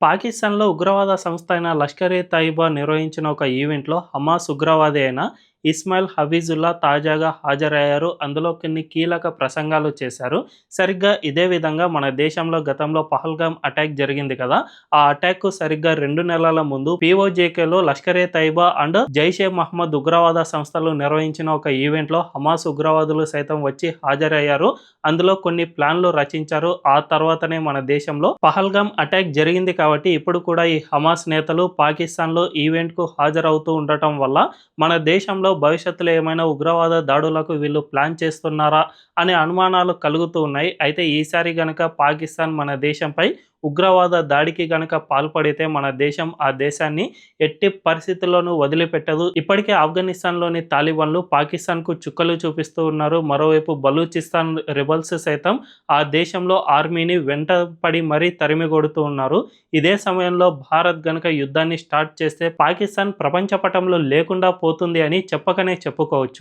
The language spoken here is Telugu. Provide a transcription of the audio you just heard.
పాకిస్తాన్‌లో ఉగ్రవాద సంస్థ అయిన లష్కర్ ఎ తయిబా నిర్వహించిన ఒక ఈవెంట్‌లో హమాస్ ఉగ్రవాది అయిన ఇస్మాయిల్ హఫీజుల్లా తాజాగా హాజరయ్యారు. అందులో కొన్ని కీలక ప్రసంగాలు చేశారు. సరిగ్గా ఇదే విధంగా మన దేశంలో గతంలో పహల్గామ్ అటాక్ జరిగింది కదా! ఆ అటాక్‌కు సరిగ్గా 2 నెలల ముందు పీఓజేకేలో లష్కర్ ఎ తయిబా అండ్ జైషే మహ్మద్ ఉగ్రవాద సంస్థలు నిర్వహించిన ఒక ఈవెంట్‌లో హమాస్ ఉగ్రవాదులు సైతం వచ్చి హాజరయ్యారు. అందులో కొన్ని ప్లాన్‌లు రచించారు. ఆ తర్వాతనే మన దేశంలో పహల్గామ్ అటాక్ జరిగింది కాబట్టి ఇప్పుడు కూడా ఈ హమాస్ నేతలు పాకిస్తాన్‌లో ఈవెంట్‌కు హాజరవుతూ ఉండటం వల్ల మన దేశంలో భవిష్యత్తులో ఏమైనా ఉగ్రవాద దాడులకు వీళ్ళు ప్లాన్ చేస్తున్నారా అనే అనుమానాలు కలుగుతూ ఉన్నాయి. అయితే ఈసారి గనక పాకిస్తాన్ మన దేశంపై ఉగ్రవాద దాడికి గనక పాల్పడితే మన దేశం ఆ దేశాన్ని ఎట్టి పరిస్థితుల్లోనూ వదిలిపెట్టదు. ఇప్పటికే ఆఫ్ఘనిస్తాన్‌లోని తాలిబాన్లు పాకిస్తాన్‌కు చుక్కలు చూపిస్తూ ఉన్నారు. మరోవైపు బలూచిస్తాన్ రెబెల్స్ సైతం ఆ దేశంలో ఆర్మీని వెంటపడి మరీ తరిమి కొడుతూ ఉన్నారు. ఇదే సమయంలో భారత్ గనక యుద్ధాన్ని స్టార్ట్ చేస్తే పాకిస్తాన్ ప్రపంచ పటంలో లేకుండా పోతుంది అని చెప్పకనే చెప్పుకోవచ్చు.